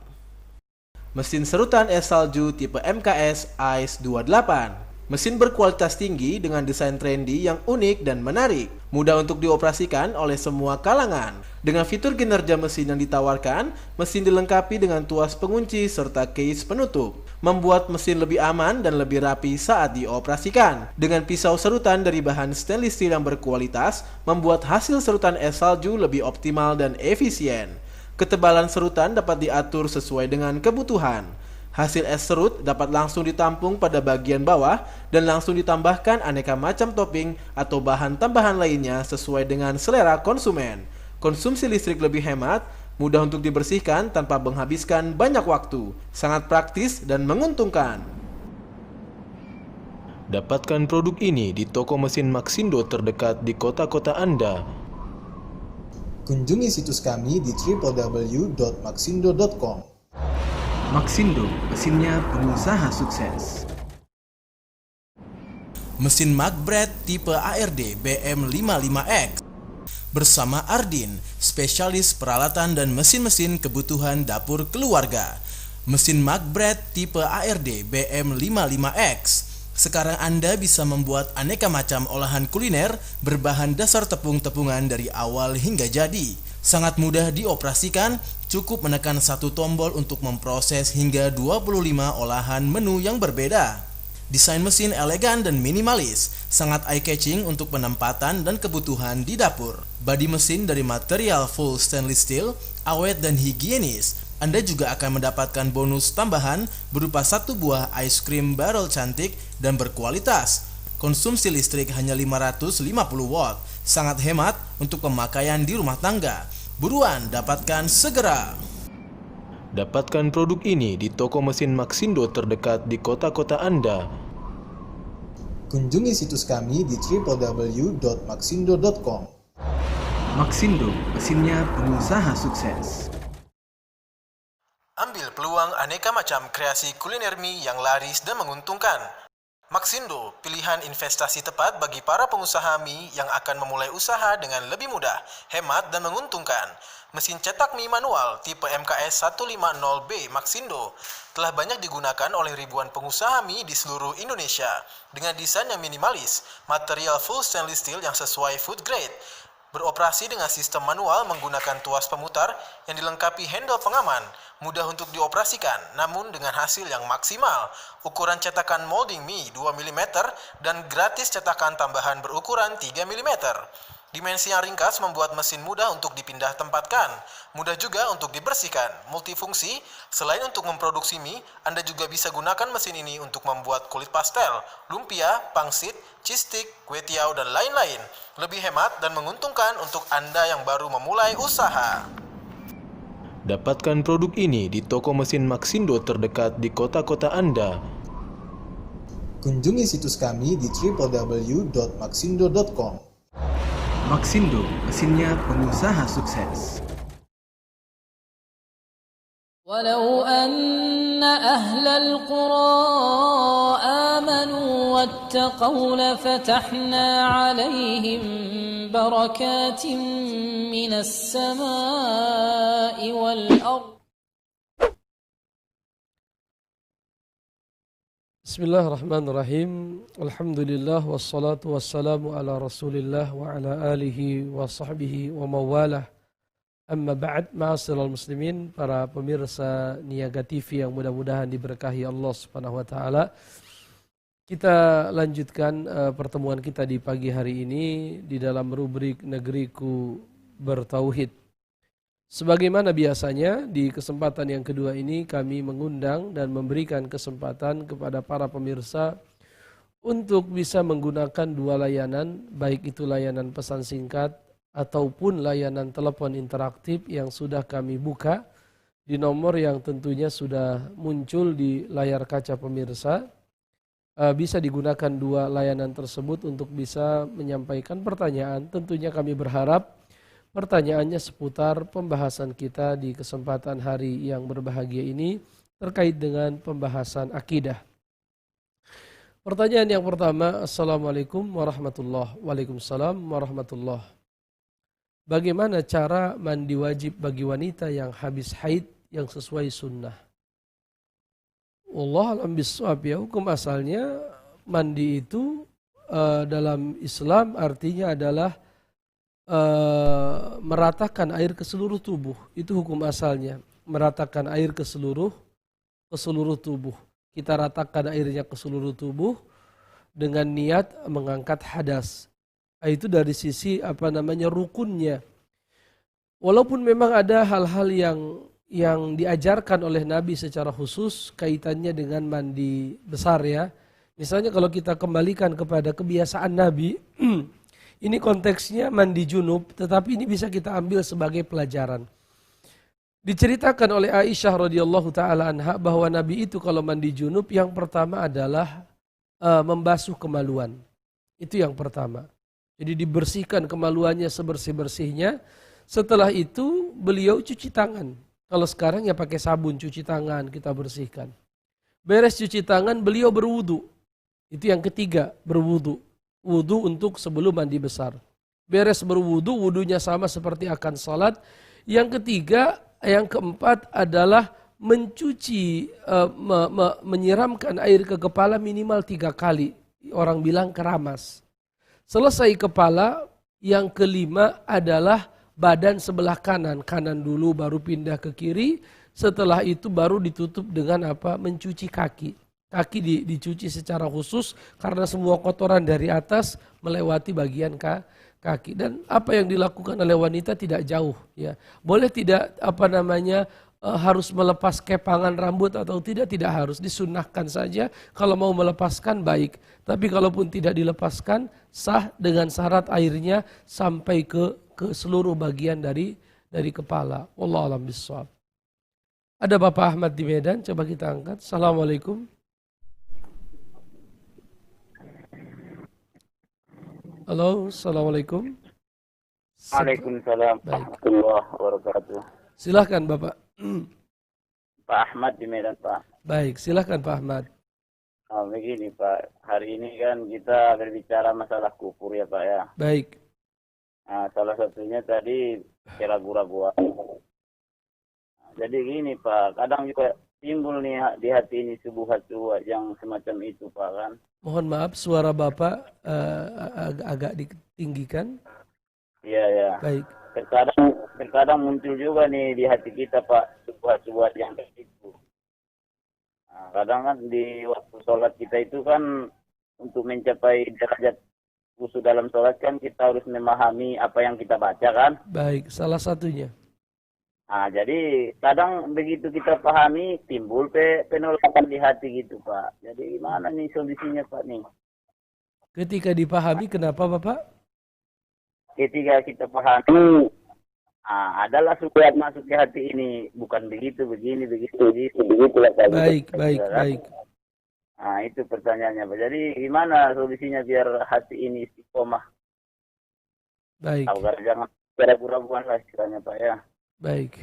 S3: Mesin serutan es salju tipe MKS Ice 28. Mesin berkualitas tinggi dengan desain trendy yang unik dan menarik. Mudah untuk dioperasikan oleh semua kalangan. Dengan fitur kinerja mesin yang ditawarkan, mesin dilengkapi dengan tuas pengunci serta case penutup. Membuat mesin lebih aman dan lebih rapi saat dioperasikan. Dengan pisau serutan dari bahan stainless steel yang berkualitas, membuat hasil serutan es salju lebih optimal dan efisien. Ketebalan serutan dapat diatur sesuai dengan kebutuhan. Hasil es serut dapat langsung ditampung pada bagian bawah dan langsung ditambahkan aneka macam topping atau bahan tambahan lainnya sesuai dengan selera konsumen. Konsumsi listrik lebih hemat, mudah untuk dibersihkan tanpa menghabiskan banyak waktu, sangat praktis dan menguntungkan.
S4: Dapatkan produk ini di toko mesin Maxindo terdekat di kota-kota Anda.
S3: Kunjungi situs kami di www.maxindo.com. Maxindo, mesinnya pengusaha sukses. Mesin Magbread tipe ARD BM55X bersama Ardin, spesialis peralatan dan mesin-mesin kebutuhan dapur keluarga. Mesin Magbread tipe ARD BM55X Sekarang Anda bisa membuat aneka macam olahan kuliner berbahan dasar tepung-tepungan dari awal hingga jadi. Sangat mudah dioperasikan, cukup menekan satu tombol untuk memproses hingga 25 olahan menu yang berbeda. Desain mesin elegan dan minimalis, sangat eye-catching untuk penempatan dan kebutuhan di dapur. Bodi mesin dari material full stainless steel, awet dan higienis. Anda juga akan mendapatkan bonus tambahan berupa satu buah ice cream barrel cantik dan berkualitas. Konsumsi listrik hanya 550 watt, sangat hemat untuk pemakaian di rumah tangga. Buruan dapatkan segera.
S4: Dapatkan produk ini di toko mesin Maxindo terdekat di kota-kota Anda.
S3: Kunjungi situs kami di www.maxindo.com. Maxindo, mesinnya pengusaha sukses. Ambil peluang aneka macam kreasi kuliner mie yang laris dan menguntungkan. Maxindo, pilihan investasi tepat bagi para pengusaha mie yang akan memulai usaha dengan lebih mudah, hemat dan menguntungkan. Mesin cetak mie manual tipe MKS 150B Maxindo telah banyak digunakan oleh ribuan pengusaha mie di seluruh Indonesia. Dengan desain yang minimalis, material full stainless steel yang sesuai food grade, beroperasi dengan sistem manual menggunakan tuas pemutar yang dilengkapi handle pengaman, mudah untuk dioperasikan namun dengan hasil yang maksimal. Ukuran cetakan molding mie 2 mm dan gratis cetakan tambahan berukuran 3 mm. Dimensi yang ringkas membuat mesin mudah untuk dipindah tempatkan, mudah juga untuk dibersihkan, multifungsi. Selain untuk memproduksi mie, Anda juga bisa gunakan mesin ini untuk membuat kulit pastel, lumpia, pangsit, cheese stick, kue tiaw, dan lain-lain. Lebih hemat dan menguntungkan untuk Anda yang baru memulai usaha.
S4: Dapatkan produk ini di toko mesin Maxindo terdekat di kota-kota Anda.
S3: Kunjungi situs kami di www.maxindo.com. Maxindo, mesinnya pengusaha sukses.
S5: ولو أن أهل القرى آمنوا واتقوا لفتحنا عليهم بركات من السماء والأرض.
S1: Bismillahirrahmanirrahim. Alhamdulillah wassalatu wassalamu ala Rasulillah wa ala alihi wa sahbihi wa mawalah. Amma ba'd, ma'asyiral muslimin, para pemirsa Niaga TV yang mudah-mudahan diberkahi Allah Subhanahu wa taala. Kita lanjutkan pertemuan kita di pagi hari ini di dalam rubrik Negeriku Bertauhid. Sebagaimana biasanya, di kesempatan yang kedua ini kami mengundang dan memberikan kesempatan kepada para pemirsa untuk bisa menggunakan dua layanan, baik itu layanan pesan singkat ataupun layanan telepon interaktif yang sudah kami buka di nomor yang tentunya sudah muncul di layar kaca pemirsa. Bisa digunakan dua layanan tersebut untuk bisa menyampaikan pertanyaan. Tentunya kami berharap pertanyaannya seputar pembahasan kita di kesempatan hari yang berbahagia ini terkait dengan pembahasan akidah. Pertanyaan yang pertama, Assalamualaikum warahmatullahi wabarakatuh. Waalaikumsalam warahmatullahi. Bagaimana cara mandi wajib bagi wanita yang habis haid yang sesuai sunnah? Wallahu a'lam bishawab, ya, hukum asalnya mandi itu dalam Islam artinya adalah meratakan air ke seluruh tubuh. Itu hukum asalnya, meratakan air ke seluruh tubuh. Kita ratakan airnya ke seluruh tubuh dengan niat mengangkat hadas. Itu dari sisi rukunnya. Walaupun memang ada hal-hal yang diajarkan oleh Nabi secara khusus kaitannya dengan mandi besar, ya. Misalnya kalau kita kembalikan kepada kebiasaan Nabi, ini konteksnya mandi junub, tetapi ini bisa kita ambil sebagai pelajaran. Diceritakan oleh Aisyah radhiyallahu taala anha bahwa Nabi itu kalau mandi junub yang pertama adalah membasuh kemaluan. Itu yang pertama. Jadi dibersihkan kemaluannya sebersih-bersihnya. Setelah itu beliau cuci tangan. Kalau sekarang ya pakai sabun cuci tangan, kita bersihkan. Beres cuci tangan beliau berwudu. Itu yang ketiga, berwudu. Wudu untuk sebelum mandi besar. Beres berwudu, wudunya sama seperti akan salat. Yang ketiga, yang keempat adalah mencuci, menyiramkan air ke kepala minimal 3 kali. Orang bilang keramas. Selesai kepala, yang kelima adalah badan sebelah kanan. Kanan dulu baru pindah ke kiri. Setelah itu baru ditutup dengan apa? Mencuci kaki. Kaki dicuci secara khusus karena semua kotoran dari atas melewati bagian kaki. Dan apa yang dilakukan oleh wanita tidak jauh, ya. Boleh tidak harus melepas kepangan rambut atau tidak harus, disunnahkan saja. Kalau mau melepaskan baik, tapi kalaupun tidak dilepaskan sah dengan syarat airnya sampai ke seluruh bagian dari kepala. Wallahu a'lam bishawab. Ada Bapak Ahmad di Medan, coba kita angkat. Assalamualaikum. Halo, assalamualaikum.
S6: Waalaikumsalam warahmatullahi wabarakatuh.
S1: Silahkan Bapak.
S6: Pak Ahmad di Medan, Pak.
S1: Baik, silahkan Pak Ahmad.
S6: Begini Pak, hari ini kan kita berbicara masalah kufur ya Pak ya.
S1: Baik.
S6: Nah, salah satunya tadi keraguan-raguan. Jadi gini Pak, kadang juga timbul nih di hati ini subuhat-subuhat yang semacam itu Pak kan.
S1: Mohon maaf, suara Bapak agak ditinggikan.
S6: Iya ya.
S1: Baik.
S6: Terkadang muncul juga nih di hati kita Pak subuhat-subuhat yang kayak itu. Nah, kadang kan di waktu sholat kita itu kan untuk mencapai derajat khusyuk dalam sholat kan kita harus memahami apa yang kita baca kan.
S1: Baik, salah satunya.
S6: Nah, jadi kadang begitu kita pahami timbul penolakan di hati gitu Pak. Jadi gimana nih solusinya Pak nih?
S1: Ketika dipahami, kenapa Bapak?
S6: Ketika kita pahami, adalah subuhat masuk ke hati ini. Bukan begitu, begini, begitulah Pak.
S1: Baik.
S6: Nah, itu pertanyaannya Pak. Jadi gimana solusinya biar hati ini istiqomah?
S1: Baik.
S6: Agar jangan keraguan lah istilahnya Pak ya.
S1: Baik.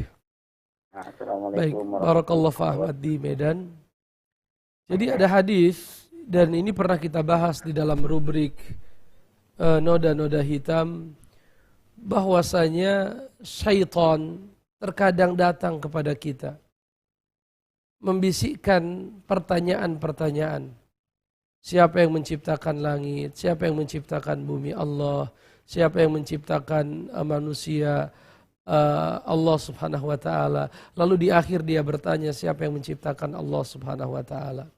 S6: Nah,
S1: Baik.
S6: Assalamualaikum
S1: Barakallahu Ahmad di Medan. Jadi ada hadis dan ini pernah kita bahas di dalam rubrik noda-noda hitam, bahwasanya syaitan terkadang datang kepada kita membisikkan pertanyaan-pertanyaan. Siapa yang menciptakan langit? Siapa yang menciptakan bumi? Allah. Siapa yang menciptakan manusia? Allah subhanahu wa ta'ala. Lalu di akhir dia bertanya, siapa yang menciptakan Allah subhanahu wa ta'ala?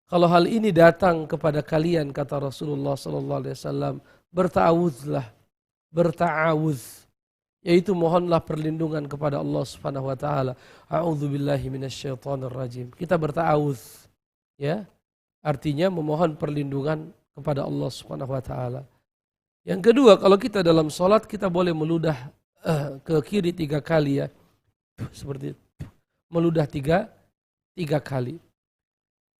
S1: Kalau hal ini datang kepada kalian, kata Rasulullah sallallahu alaihi wasallam, berta'awudlah, berta'awudz, yaitu mohonlah perlindungan kepada Allah subhanahu wa ta'ala. A'udzubillahi minasyaitonir rajim. Kita berta'awudz, ya, artinya memohon perlindungan kepada Allah subhanahu wa ta'ala. Yang kedua, kalau kita dalam sholat, kita boleh meludah ke kiri 3 kali, ya, seperti itu. Meludah tiga kali.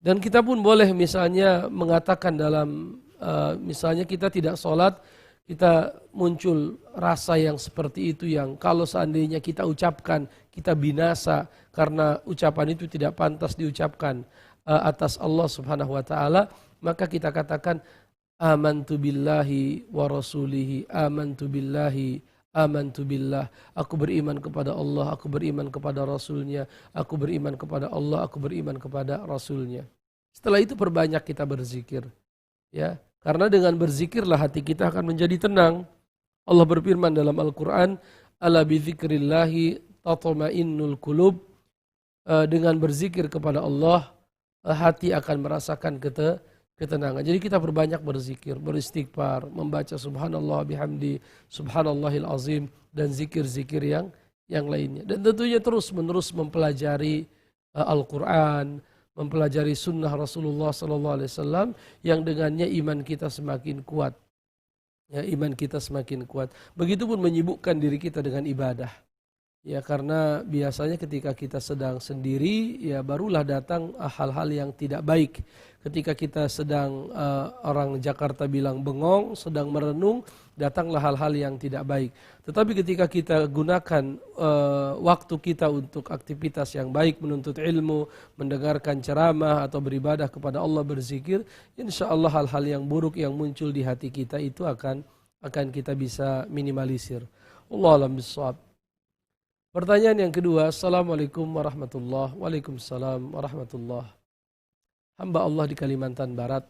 S1: Dan kita pun boleh misalnya mengatakan dalam misalnya kita tidak sholat, kita muncul rasa yang seperti itu, yang kalau seandainya kita ucapkan kita binasa karena ucapan itu tidak pantas diucapkan atas Allah subhanahu wa ta'ala, maka kita katakan amantu billahi wa rasulihi, amantu billahi, amantu billah, aku beriman kepada Allah, aku beriman kepada Rasulnya, aku beriman kepada Allah, aku beriman kepada Rasulnya. Setelah itu perbanyak kita berzikir, ya, karena dengan berzikirlah hati kita akan menjadi tenang. Allah berfirman dalam Al-Quran, ala bizikrillahi tatma'innul qulub, dengan berzikir kepada Allah hati akan merasakan ketenangan. Jadi kita perbanyak berzikir, beristighfar, membaca subhanallah bihamdi, subhanallahil azim, dan zikir-zikir yang lainnya. Dan tentunya terus-menerus mempelajari Al-Quran, mempelajari sunnah Rasulullah SAW, yang dengannya iman kita semakin kuat. Ya, iman kita semakin kuat. Begitupun menyibukkan diri kita dengan ibadah. Ya, karena biasanya ketika kita sedang sendiri, ya barulah datang hal-hal yang tidak baik. Ketika kita sedang, orang Jakarta bilang bengong, sedang merenung, datanglah hal-hal yang tidak baik. Tetapi ketika kita gunakan waktu kita untuk aktivitas yang baik, menuntut ilmu, mendengarkan ceramah atau beribadah kepada Allah, berzikir, insya Allah hal-hal yang buruk yang muncul di hati kita itu akan kita bisa minimalisir. Wallahu a'lam bishawab. Pertanyaan yang kedua, Assalamualaikum warahmatullahi wabarakatuh. Waalaikumsalam warahmatullahi. Hamba Allah di Kalimantan Barat,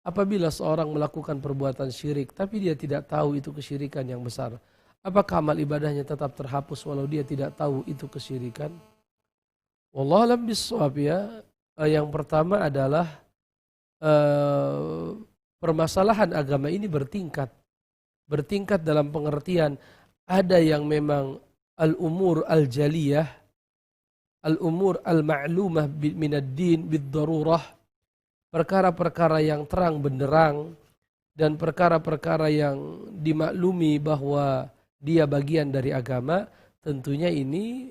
S1: apabila seorang melakukan perbuatan syirik tapi dia tidak tahu itu kesyirikan yang besar, apakah amal ibadahnya tetap terhapus walau dia tidak tahu itu kesyirikan? Wallahu a'lam bishawab ya. Yang pertama adalah permasalahan agama ini bertingkat. Bertingkat dalam pengertian ada yang memang al-umur al-jaliyah, al-umur al-ma'lumah minad din bid-darurah, perkara-perkara yang terang benderang dan perkara-perkara yang dimaklumi bahwa dia bagian dari agama, tentunya ini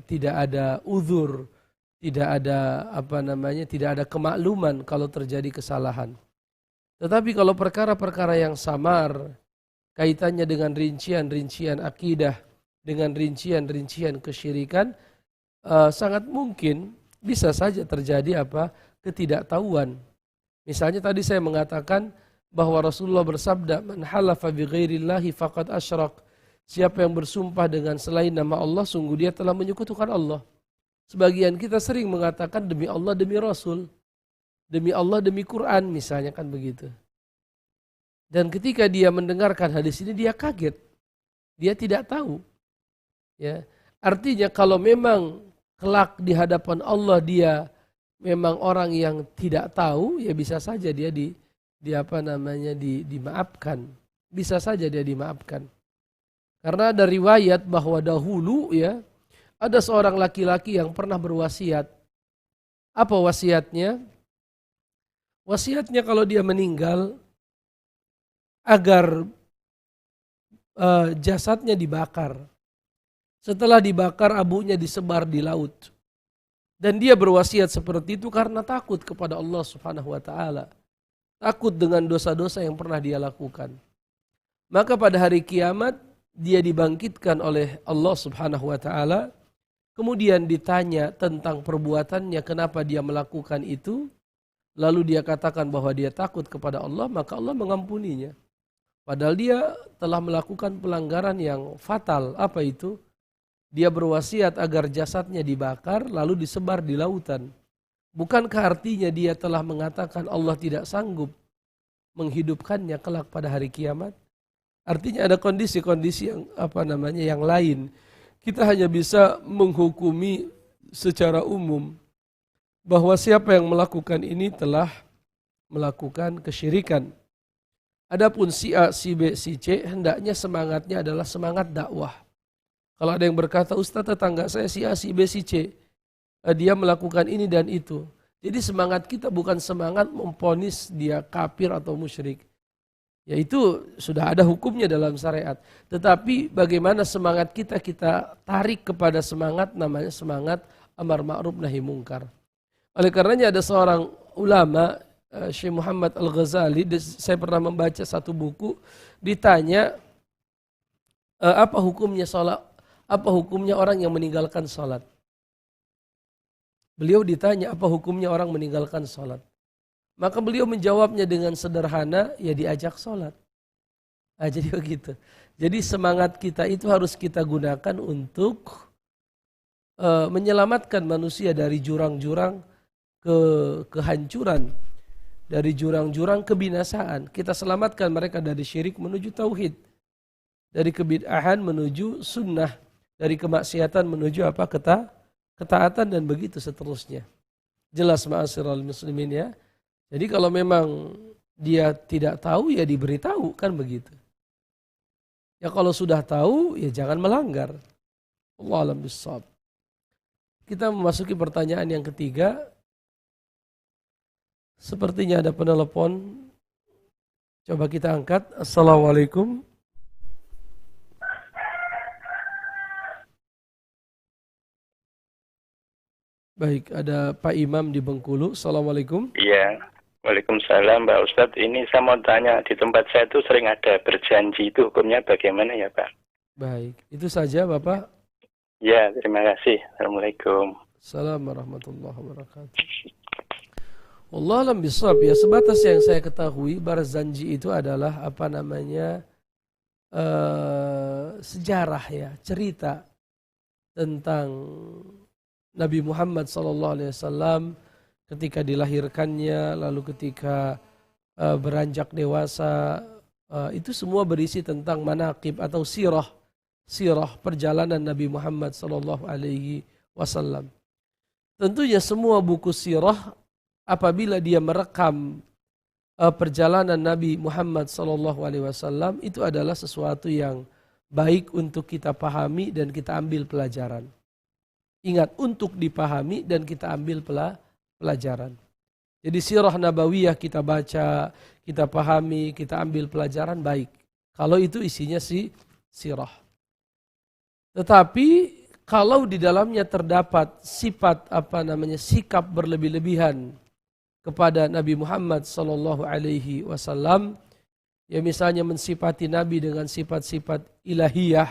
S1: tidak ada uzur, tidak ada kemakluman kalau terjadi kesalahan. Tetapi kalau perkara-perkara yang samar, kaitannya dengan rincian-rincian akidah, dengan rincian-rincian kesyirikan, sangat mungkin bisa saja terjadi ketidaktahuan. Misalnya tadi saya mengatakan bahwa Rasulullah bersabda, "Man halafa bi ghairillahi faqad asyrak." Siapa yang bersumpah dengan selain nama Allah, sungguh dia telah menyekutukan Allah. Sebagian kita sering mengatakan demi Allah, demi Rasul, demi Allah, demi Quran, misalnya kan begitu. Dan ketika dia mendengarkan hadis ini, dia kaget. Dia tidak tahu. Ya. Artinya kalau memang kelak di hadapan Allah dia memang orang yang tidak tahu, ya bisa saja dia dimaafkan. Bisa saja dia dimaafkan. Karena ada riwayat bahwa dahulu ya ada seorang laki-laki yang pernah berwasiat. Apa wasiatnya? Wasiatnya kalau dia meninggal agar jasadnya dibakar. Setelah dibakar, abunya disebar di laut. Dan dia berwasiat seperti itu karena takut kepada Allah Subhanahu wa taala. Takut dengan dosa-dosa yang pernah dia lakukan. Maka pada hari kiamat dia dibangkitkan oleh Allah Subhanahu wa taala. Kemudian ditanya tentang perbuatannya, kenapa dia melakukan itu. Lalu dia katakan bahwa dia takut kepada Allah, maka Allah mengampuninya. Padahal dia telah melakukan pelanggaran yang fatal. Apa itu? Dia berwasiat agar jasadnya dibakar lalu disebar di lautan. Bukankah artinya dia telah mengatakan Allah tidak sanggup menghidupkannya kelak pada hari kiamat? Artinya ada kondisi-kondisi yang lain. Kita hanya bisa menghukumi secara umum bahwa siapa yang melakukan ini telah melakukan kesyirikan. Adapun si A, si B, si C, hendaknya semangatnya adalah semangat dakwah. Kalau ada yang berkata, Ustaz tetangga saya si A, si B, si C, dia melakukan ini dan itu. Jadi semangat kita bukan semangat memponis dia kafir atau musyrik. Ya itu sudah ada hukumnya dalam syariat. Tetapi bagaimana semangat kita tarik kepada semangat namanya semangat amar ma'ruf nahi mungkar. Oleh karenanya ada seorang ulama, Syekh Muhammad Al-Ghazali, saya pernah membaca satu buku, ditanya apa hukumnya salat, apa hukumnya orang yang meninggalkan salat. Beliau ditanya apa hukumnya orang meninggalkan salat. Maka beliau menjawabnya dengan sederhana, ya diajak salat. Nah, jadi begitu. Jadi semangat kita itu harus kita gunakan untuk menyelamatkan manusia dari jurang-jurang kehancuran, dari jurang-jurang kebinasaan. Kita selamatkan mereka dari syirik menuju tauhid, dari kebid'ahan menuju sunnah, dari kemaksiatan menuju ketaatan dan begitu seterusnya. Jelas ma'asyiral muslimin ya. Jadi kalau memang dia tidak tahu ya diberitahu kan begitu. Ya kalau sudah tahu ya jangan melanggar. Wallahu a'lam bishawab. Kita memasuki pertanyaan yang ketiga. Sepertinya ada penelpon. Coba kita angkat. Assalamualaikum. Baik, ada Pak Imam di Bengkulu. Assalamualaikum.
S7: Iya, waalaikumsalam Pak Ustadz. Ini saya mau tanya, di tempat saya itu sering ada berjanji, itu hukumnya bagaimana ya Pak?
S1: Baik, itu saja Bapak.
S7: Ya, terima kasih. Assalamualaikum.
S1: Assalamualaikum warahmatullahi wabarakatuh. Wallahu a'lam bishawab ya, sebatas yang saya ketahui berjanji itu adalah sejarah ya, cerita tentang Nabi Muhammad SAW ketika dilahirkannya, lalu ketika beranjak dewasa, itu semua berisi tentang manaqib atau sirah perjalanan Nabi Muhammad SAW. Tentunya semua buku sirah apabila dia merekam perjalanan Nabi Muhammad SAW itu adalah sesuatu yang baik untuk kita pahami dan kita ambil pelajaran. Ingat, untuk dipahami dan kita ambil pelajaran. Jadi sirah nabawiyah kita baca, kita pahami, kita ambil pelajaran baik. Kalau itu isinya sirah. Tetapi kalau di dalamnya terdapat sifat sikap berlebih-lebihan kepada Nabi Muhammad SAW, ya misalnya mensifati Nabi dengan sifat-sifat ilahiyah,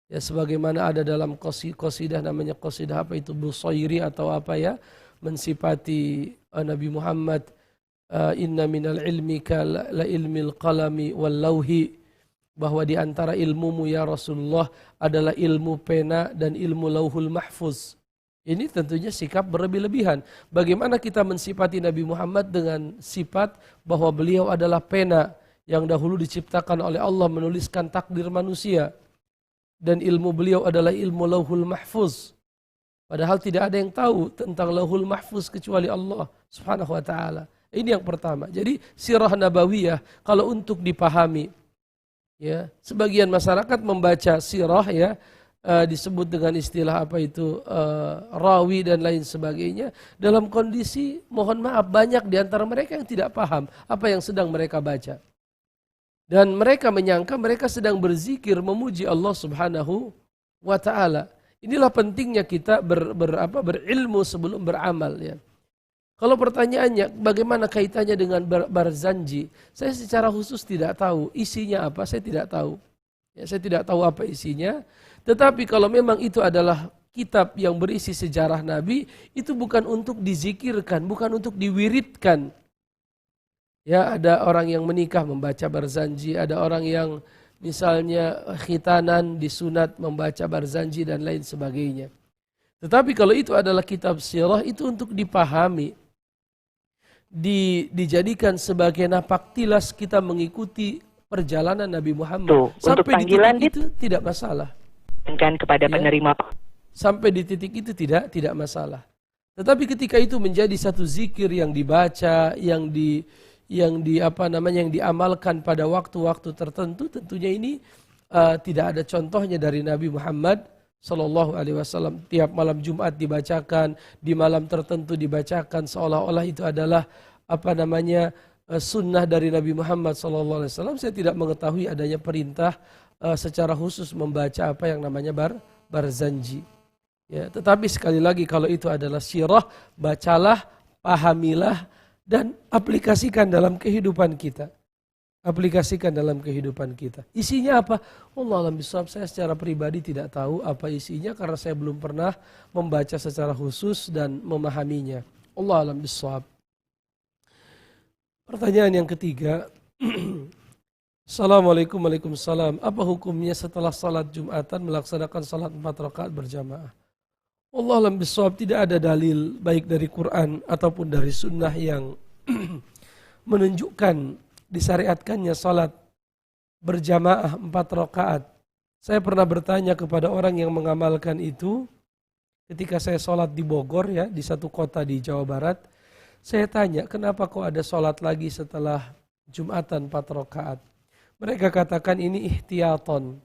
S1: ya sebagaimana ada dalam qasidah namanya qasidah Busairi atau mensifati Nabi Muhammad, inna minal ilmi la ilmil qalami wal lauhi, bahwa di antara ilmumu ya Rasulullah adalah ilmu pena dan ilmu lauhul mahfuz. Ini tentunya sikap berlebih-lebihan. Bagaimana kita mensifati Nabi Muhammad dengan sifat bahwa beliau adalah pena yang dahulu diciptakan oleh Allah menuliskan takdir manusia, dan ilmu beliau adalah ilmu lauhul mahfuz. Padahal tidak ada yang tahu tentang lauhul mahfuz kecuali Allah Subhanahu wa taala. Ini yang pertama. Jadi sirah nabawiyah kalau untuk dipahami, ya, sebagian masyarakat membaca sirah ya disebut dengan istilah rawi dan lain sebagainya, dalam kondisi mohon maaf banyak di antara mereka yang tidak paham apa yang sedang mereka baca. Dan mereka menyangka mereka sedang berzikir memuji Allah Subhanahu wa taala. Inilah pentingnya kita berilmu sebelum beramal ya. Kalau pertanyaannya bagaimana kaitannya dengan Barzanji, saya secara khusus tidak tahu isinya apa, saya tidak tahu. Ya, saya tidak tahu apa isinya. Tetapi kalau memang itu adalah kitab yang berisi sejarah Nabi, itu bukan untuk dizikirkan, bukan untuk diwiridkan. Ya, ada orang yang menikah membaca Barzanji, ada orang yang misalnya khitanan disunat membaca Barzanji dan lain sebagainya. Tetapi kalau itu adalah kitab sirah, itu untuk dipahami, dijadikan sebagai napak tilas kita mengikuti perjalanan Nabi Muhammad.
S8: Tuh,
S1: sampai
S8: untuk panggilan
S1: di titik itu tidak masalah.
S8: Kan kepada penerima.
S1: Sampai di titik itu tidak masalah. Tetapi ketika itu menjadi satu zikir yang dibaca, yang diamalkan pada waktu-waktu tertentu, tentunya ini tidak ada contohnya dari Nabi Muhammad Sallallahu Alaihi Wasallam. Tiap malam Jumat dibacakan, di malam tertentu dibacakan, seolah-olah itu adalah sunnah dari Nabi Muhammad Sallallahu Alaihi Wasallam. Saya tidak mengetahui adanya perintah secara khusus membaca apa yang namanya Barzanji. Ya, tetapi sekali lagi kalau itu adalah sirah, bacalah, pahamilah, dan aplikasikan dalam kehidupan kita. Aplikasikan dalam kehidupan kita. Isinya apa? Allah alam bisawab, saya secara pribadi tidak tahu apa isinya karena saya belum pernah membaca secara khusus dan memahaminya. Allah alam bisawab. Pertanyaan yang ketiga. Assalamualaikum warahmatullahi wabarakatuh. Apa hukumnya setelah salat Jumatan melaksanakan salat 4 rakaat berjamaah? Allah alam bisawab, tidak ada dalil baik dari Quran ataupun dari sunnah yang menunjukkan disyariatkannya salat berjamaah 4 rakaat. Saya pernah bertanya kepada orang yang mengamalkan itu ketika saya salat di Bogor ya, di satu kota di Jawa Barat. Saya tanya, kenapa kok ada salat lagi setelah Jumatan 4 rakaat? Mereka katakan ini ihtiyaton.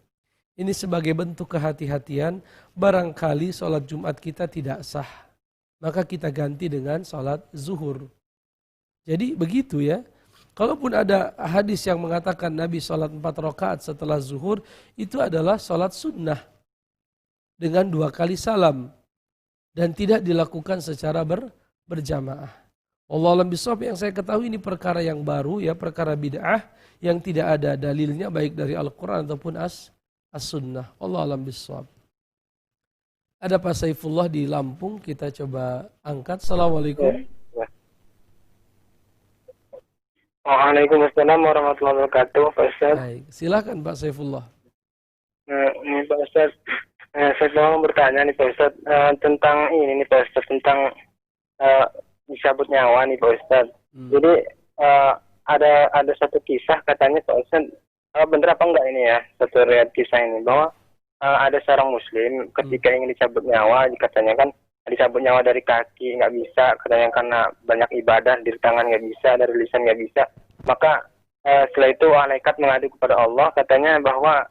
S1: Ini sebagai bentuk kehati-hatian, barangkali salat Jumat kita tidak sah. Maka kita ganti dengan salat zuhur. Jadi begitu ya. Kalaupun ada hadis yang mengatakan Nabi salat 4 rakaat setelah zuhur, itu adalah salat sunnah dengan 2 kali salam dan tidak dilakukan secara berjamaah. Allah alam bisawab, yang saya ketahui ini perkara yang baru ya, perkara bid'ah yang tidak ada dalilnya baik dari Al-Quran ataupun as-sunnah. Allah alam bisawab. Ada Pak Saifullah di Lampung, kita coba angkat. Assalamualaikum.
S7: Waalaikumsalam warahmatullahi wabarakatuh, Pak Ustaz.
S1: Baik, silakan Pak Saifullah.
S7: Ini Pak Ustaz, saya mau bertanya nih Pak Ustaz, tentang ini nih Pak Ustaz, tentang dicabut nyawa nih Pak Ustaz. Jadi ada satu kisah katanya Pak Ustaz, bener apa enggak ini ya, satu riwayat kisah ini, bahwa ada seorang muslim ketika ingin dicabut nyawa, katanya kan dicabut nyawa dari kaki nggak bisa, katanya karena banyak ibadah, dari tangan nggak bisa, dari lisan nggak bisa. Maka setelah itu malaikat mengadu kepada Allah, katanya bahwa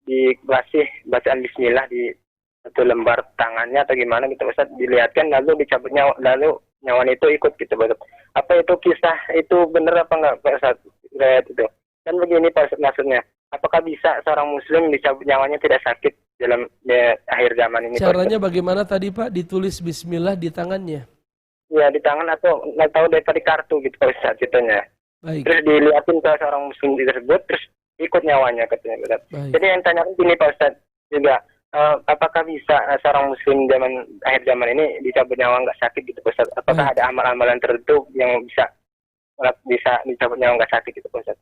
S7: dikasih bacaan Bismillah di satu lembar tangannya atau gimana gitu Ustaz, dilihatkan lalu dicabut nyawa, lalu nyawanya itu ikut gitu Ustaz. Apa itu kisah itu benar apa enggak Pak Ustaz? Itu kan begini Pak Ustaz, maksudnya apakah bisa seorang muslim dicabut nyawanya tidak sakit dalam akhir zaman ini?
S1: Caranya bagaimana tadi Pak? Ditulis Bismillah di tangannya?
S7: Ya, di tangan atau nggak tahu dari kartu gitu Pak Ustaz ceritanya.
S1: Baik.
S7: Terus dilihatin ke seorang muslim tersebut, terus ikut nyawanya katanya Ustaz. Jadi yang tanyakan gini Pak Ustaz juga, apakah bisa seorang muslim akhir zaman ini dicabut nyawa nggak sakit gitu Pak Ustaz? Apakah ada amal-amalan tertentu yang bisa dicabut nyawa nggak sakit gitu Pak Ustaz?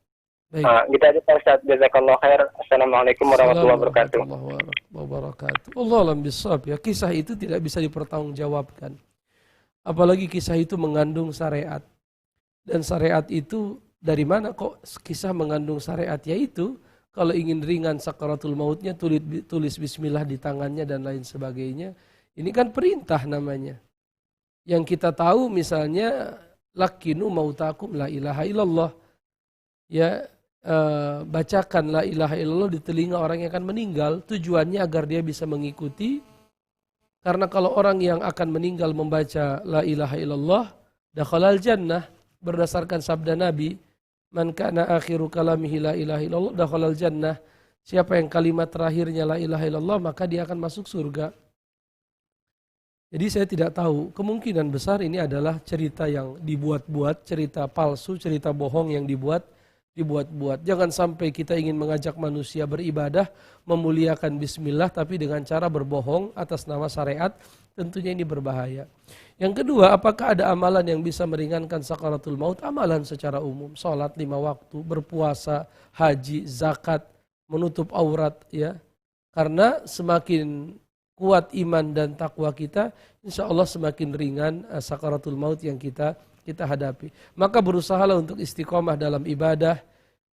S7: Gitu aja Pak Ustaz. Jazakallah khair. Assalamualaikum warahmatullahi
S1: wabarakatuh. Allah alam bisawab ya. Kisah itu tidak bisa dipertanggungjawabkan. Apalagi kisah itu mengandung syariat. Dan syariat itu dari mana kok kisah mengandung syariat? Yaitu kalau ingin ringan sakaratul mautnya tulis Bismillah di tangannya dan lain sebagainya. Ini kan perintah namanya. Yang kita tahu misalnya lakinu mautakum la ilaha illallah. Ya, bacakan la ilaha illallah di telinga orang yang akan meninggal, tujuannya agar dia bisa mengikuti. Karena kalau orang yang akan meninggal membaca la ilaha illallah, dakhalal jannah, berdasarkan sabda Nabi, man kana akhiru kalamihi la ilaha illallah dakhalal jannah. Siapa yang kalimat terakhirnya la ilaha illallah, maka dia akan masuk surga. Jadi saya tidak tahu, kemungkinan besar ini adalah cerita yang dibuat-buat, cerita palsu, cerita bohong yang dibuat-buat. Jangan sampai kita ingin mengajak manusia beribadah, memuliakan Bismillah, tapi dengan cara berbohong atas nama syariat, tentunya ini berbahaya. Yang kedua, apakah ada amalan yang bisa meringankan sakaratul maut? Amalan secara umum, sholat 5 waktu, berpuasa, haji, zakat, menutup aurat, ya. Karena semakin kuat iman dan takwa kita, insya Allah semakin ringan sakaratul maut yang kita hadapi. Maka berusahalah untuk istiqomah dalam ibadah,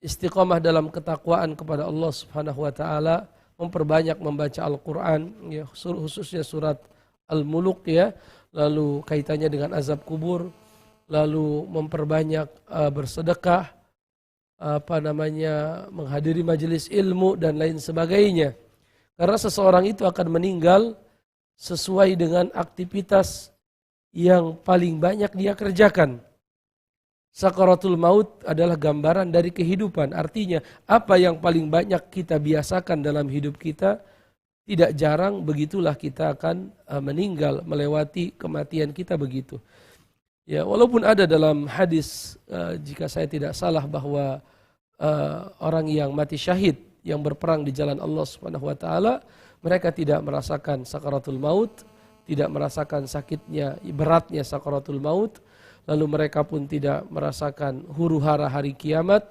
S1: istiqomah dalam ketakwaan kepada Allah Subhanahu wa taala, memperbanyak membaca Al-Qur'an ya, khususnya surat Al-Muluk ya, lalu kaitannya dengan azab kubur, lalu memperbanyak bersedekah, menghadiri majelis ilmu dan lain sebagainya. Karena seseorang itu akan meninggal sesuai dengan aktivitas yang paling banyak dia kerjakan. Sakaratul maut adalah gambaran dari kehidupan. Artinya apa yang paling banyak kita biasakan dalam hidup kita, tidak jarang begitulah kita akan meninggal, melewati kematian kita begitu. Ya, walaupun ada dalam hadis jika saya tidak salah bahwa orang yang mati syahid yang berperang di jalan Allah Subhanahu wa taala, mereka tidak merasakan sakaratul maut, tidak merasakan sakitnya, beratnya sakaratul maut, lalu mereka pun tidak merasakan huru-hara hari kiamat,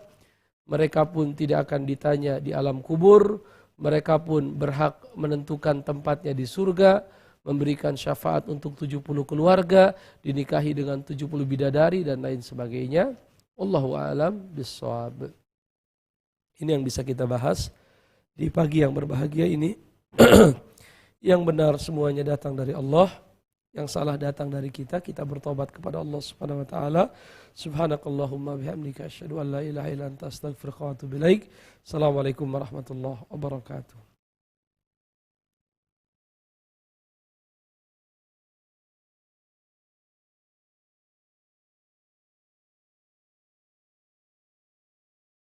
S1: mereka pun tidak akan ditanya di alam kubur, mereka pun berhak menentukan tempatnya di surga, memberikan syafaat untuk 70 keluarga, dinikahi dengan 70 bidadari dan lain sebagainya. Wallahu a'lam bissawab. Ini yang bisa kita bahas di pagi yang berbahagia ini. Yang benar semuanya datang dari Allah, yang salah datang dari kita. Kita bertobat kepada Allah Subhanahu wa taala. Subhanakallahumma bihamdika asyhadu an la ilaha illa anta astaghfiruka wa atubu ilaik. Assalamualaikum warahmatullahi wabarakatuh.